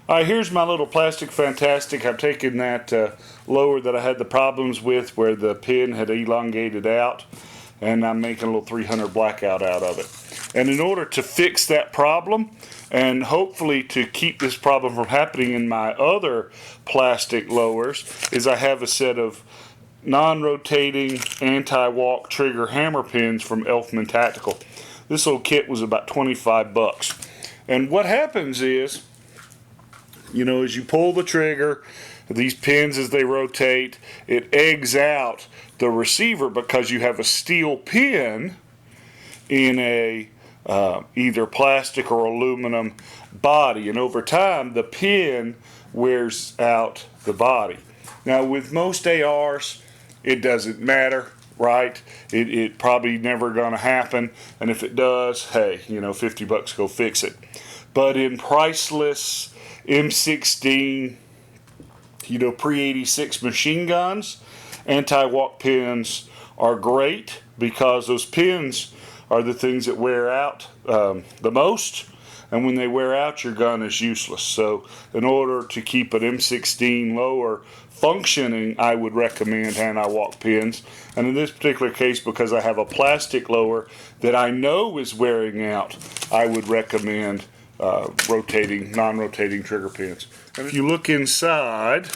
Alright, here's my little plastic fantastic. I've taken that lower that I had the problems with where the pin had elongated out, and I'm making a little 300 blackout out of it. And in order to fix that problem, and hopefully to keep this problem from happening in my other plastic lowers, is I have a set of non-rotating anti-walk trigger hammer pins from Elfman Tactical. This little kit was about 25 bucks. And what happens is, you know, as you pull the trigger, these pins, as they rotate, it eggs out the receiver because you have a steel pin in a either plastic or aluminum body, and over time the pin wears out the body. Now with most ARs it doesn't matter, right? It probably never gonna happen, and if it does, hey, you know, 50 bucks, go fix it. But in priceless M16, you know, pre-86 machine guns, anti-walk pins are great because those pins are the things that wear out the most, and when they wear out, your gun is useless. So in order to keep an M16 lower functioning, I would recommend anti-walk pins. And in this particular case, because I have a plastic lower that I know is wearing out, I would recommend non-rotating trigger pins. And if you look inside,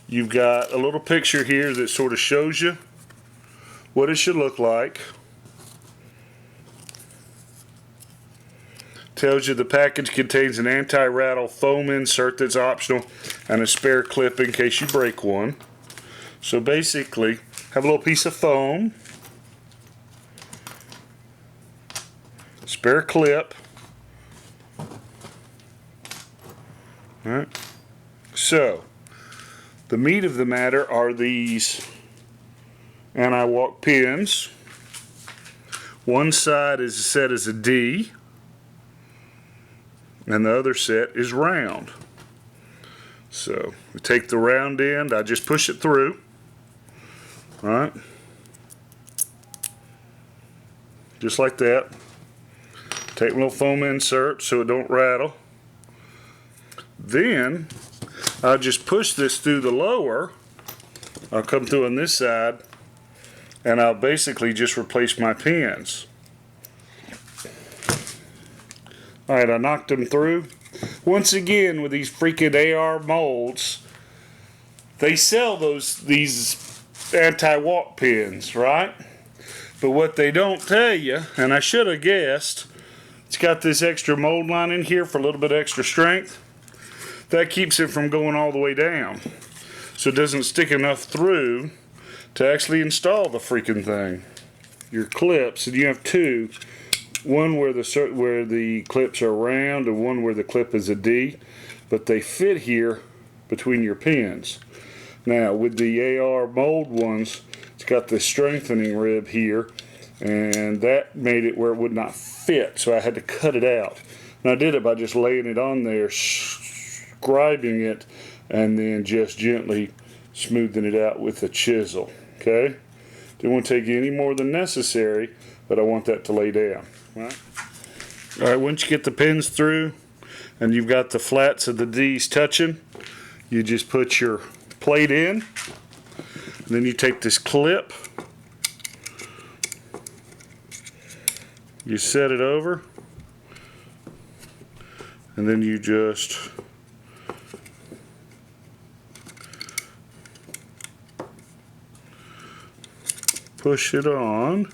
you've got a little picture here that sort of shows you what it should look like. Tells you the package contains an anti-rattle foam insert that's optional and a spare clip in case you break one. So basically, have a little piece of foam, spare clip. Alright. So, the meat of the matter are these anti-walk pins. One side is set as a D, and the other set is round. So we take the round end, I just push it through. Alright. Just like that. Take a little foam insert so it don't rattle. Then I'll just push this through the lower. I'll come through on this side, and I'll basically just replace my pins. Alright, I knocked them through. Once again, with these freaking AR molds, they sell these anti-walk pins, right? But what they don't tell you, and I should have guessed, it's got this extra mold line in here for a little bit extra strength. That keeps it from going all the way down, so it doesn't stick enough through to actually install the freaking thing. Your clips, and you have two. One where the clips are round and one where the clip is a D, but they fit here between your pins. Now with the AR mold ones, it's got this strengthening rib here, and that made it where it would not fit, so I had to cut it out. And I did it by just laying it on there, scribing it, and then just gently smoothing it out with a chisel. Okay? Didn't want to take any more than necessary, but I want that to lay down. Right. Alright, once you get the pins through and you've got the flats of the D's touching, you just put your plate in, and then you take this clip, you set it over, and then you just push it on.